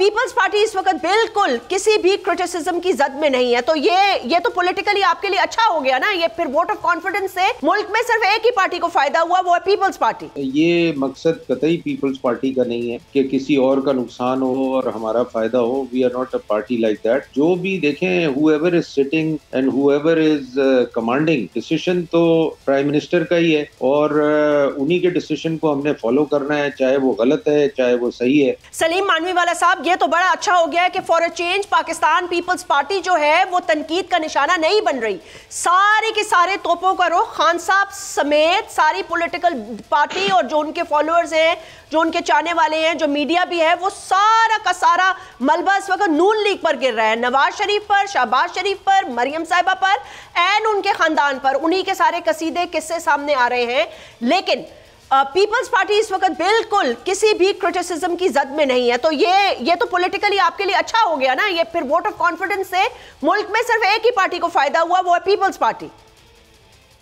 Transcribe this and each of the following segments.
Peoples party इस वक्त बिल्कुल किसी भी क्रिटिसिज्म की जद में नहीं है, तो ये तो पॉलिटिकली आपके लिए अच्छा हो गया ना। ये फिर वोट ऑफ कॉन्फिडेंस से मुल्क में सिर्फ एक ही पार्टी को फायदा हुआ, वो है पीपल्स पार्टी। ये मकसद कतई पीपल्स पार्टी का नहीं है कि किसी और का नुकसान हो और हमारा फायदा हो। We are not a party like that. जो भी देखें, whoever is sitting and whoever is commanding, decision तो प्राइम मिनिस्टर का ही है और उन्हीं के डिसीजन को हमने फॉलो करना है, चाहे वो गलत है चाहे वो सही है। सलीम मानवी वाला साहब, ये तो बड़ा अच्छा हो गया है कि for a change Pakistan Peoples Party जो है वो तनकीद का निशाना नहीं बन रही। सारे के सारे तोपों का रुख खान साहब समेत सारी पॉलिटिकल पार्टी और जो उनके फॉलोअर्स हैं, जो उनके चाहने वाले हैं, जो मीडिया भी है, वो सारा का सारा मलबा इस वक्त नून लीग पर गिर रहा है। नवाज शरीफ पर, शहबाज शरीफ पर, मरियम साहिबा पर एंड उनके खानदान पर। उन्हीं के सारे कसीदे किस्से सामने आ रहे हैं। लेकिन पीपल्स पार्टी इस वक्त बिल्कुल किसी भी क्रिटिसिज्म की जद में नहीं है, तो ये तो पॉलिटिकली आपके लिए अच्छा हो गया ना। ये फिर वोट ऑफ कॉन्फिडेंस से मुल्क में सिर्फ एक ही पार्टी को फायदा हुआ, वो है पीपल्स पार्टी।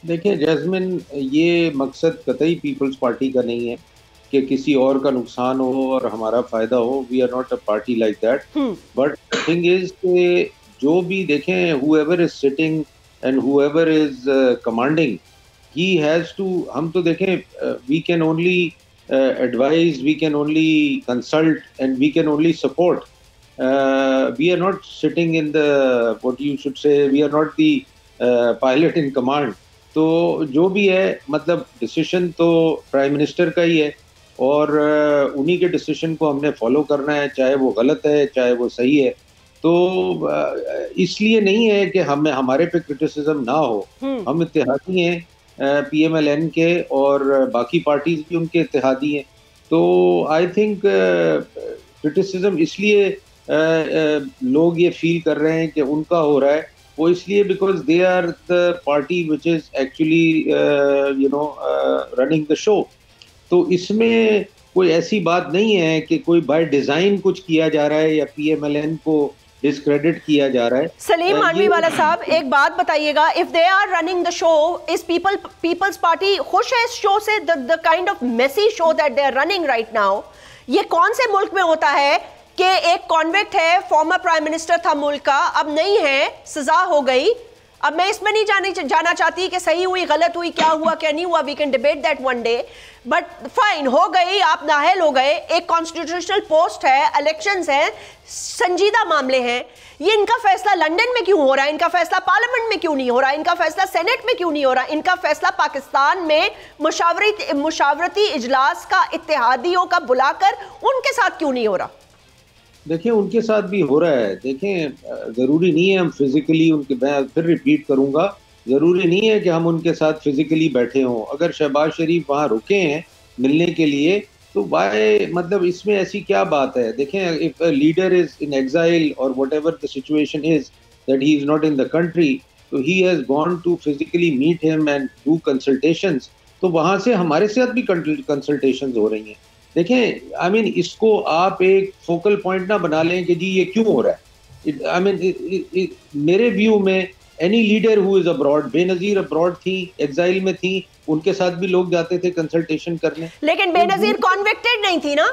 देखिए जैस्मिन, ये मकसद कतई पीपल्स पार्टी का नहीं है कि किसी और का नुकसान हो और हमारा फायदा हो। We are not a party like that. But thing is कि जो भी देखें, whoever is sitting and whoever is commanding, he has to, हम तो देखें, we can only advise, we can only consult and we can only support. We are not sitting in the, what you should say, we are not the pilot in command. तो जो भी है, मतलब decision तो prime minister का ही है और उन्हीं के डिसीजन को हमने फॉलो करना है, चाहे वो गलत है चाहे वो सही है। तो इसलिए नहीं है कि हमारे पे क्रिटिसिज्म ना हो। हम इत्तेहादी हैं PMLN के और बाकी पार्टीज भी उनके इत्तेहादी हैं। तो आई थिंक क्रिटिसिज्म इसलिए लोग ये फील कर रहे हैं कि उनका हो रहा है, वो इसलिए because they are the party which is actually running the show. तो इसमें कोई ऐसी बात नहीं है कि कोई बाय डिजाइन कुछ किया जा रहा है या PMLN को डिस्क्रेडिट किया जा रहा है। सलीम मानवी वाला साहब, एक बात बताइएगा, if they are running the show, इस पीपल्स पार्टी खुश है इस शो से? The kind of messy show that they are running right now, ये कौन से मुल्क में होता है कि एक कॉन्विक्ट है, फॉर्मर प्राइम मिनिस्टर था मुल्क का, अब नहीं है, सजा हो गई। अब मैं इसमें नहीं जाना चाहती कि सही हुई गलत हुई, क्या हुआ क्या नहीं हुआ, we can debate that one day, but fine, हो गई, आप नाअहल हो गए। एक कॉन्स्टिट्यूशनल पोस्ट है, इलेक्शंस हैं, संजीदा मामले हैं। ये इनका फैसला लंदन में क्यों हो रहा है? इनका फैसला पार्लियामेंट में क्यों नहीं हो रहा? इनका फैसला सेनेट में क्यों नहीं हो रहा? इनका फैसला पाकिस्तान में मुशावरती इजलास का इत्तेहादियों का बुलाकर उनके साथ क्यों नहीं हो रहा? देखें, उनके साथ भी हो रहा है। देखें, ज़रूरी नहीं है हम फिजिकली उनके, मैं फिर रिपीट करूंगा, ज़रूरी नहीं है कि हम उनके साथ फिजिकली बैठे हों। अगर शहबाज शरीफ वहाँ रुके हैं मिलने के लिए तो वाई, मतलब इसमें ऐसी क्या बात है? देखें, if a leader is in exile और whatever the situation is that he is not in the country, तो he has gone to physically meet him and do consultations. तो वहाँ से हमारे साथ भी कंसल्टेशंस हो रही हैं। देखें, आई मीन, इसको आप एक फोकल पॉइंट ना बना लें कि जी ये क्यों हो रहा है। आई मीन, मेरे व्यू में any leader who is abroad, Benazir abroad थी, एग्जाइल में थी, उनके साथ भी लोग जाते थे कंसल्टेशन करने। लेकिन बेनजीर कॉन्विक्टेड नहीं थी ना,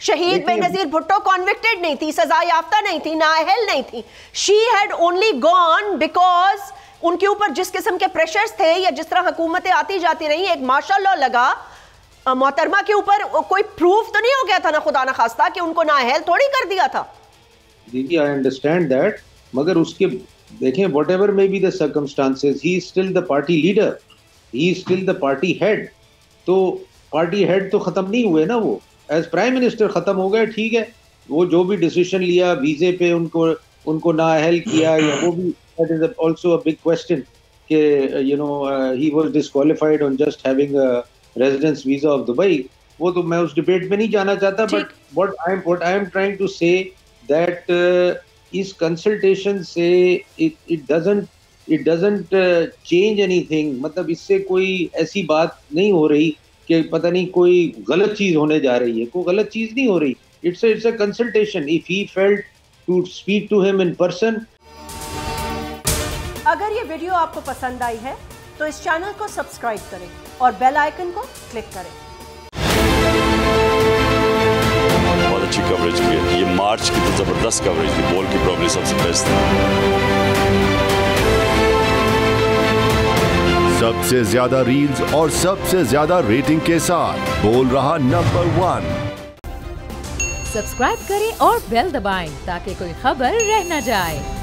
शहीद बेनजीर भुट्टो कॉन्विक्टेड नहीं थी, सजा याफ्ता नहीं थी, नाअहल नहीं थी। She had only gone because उनके ऊपर जिस किस्म के प्रेशर्स थे या जिस तरह हुकूमतें आती जाती रही, एक मार्शल लॉ लगा, मोहतरमा के ऊपर कोई प्रूफ तो नहीं हो गया था ना, खुदा ना खास्ता, कि उनको नाअहल थोड़ी कर दिया था। दीदी, आई अंडरस्टैंड दैट, मगर उसके देखें, what ever may be the circumstances, he is still the party leader, he is still the party head. तो पार्टी हेड तो खत्म नहीं हुए ना, वो एज प्राइम मिनिस्टर खत्म हो गए। ठीक है, वो जो भी डिसीजन लिया, वीजे पे उनको नाअहल किया, या वो भी, that is also a big question कि he was disqualified on just having a residence visa of Dubai. वो तो मैं उस डिबेट में नहीं जाना चाहता, but what I am trying to say that इस कंसल्टेशन से इट डजंट चेंज एनीथिंग। मतलब इससे कोई ऐसी बात नहीं हो रही कि पता नहीं कोई गलत चीज होने जा रही है। कोई गलत चीज नहीं हो रही। It's a consultation. If he felt to speak to him in person. अगर ये वीडियो आपको पसंद आई है तो इस चैनल को सब्सक्राइब करें और बेल आइकन को क्लिक करें। अच्छी कवरेज की है। ये मार्च की तो ज़बरदस्त कवरेज थी, बॉल की प्रॉब्लम सबसे बेस्ट थी। सबसे ज्यादा रील्स और सबसे ज्यादा रेटिंग के साथ बोल रहा नंबर 1। सब्सक्राइब करें और बेल दबाएं ताकि कोई खबर रह न जाए।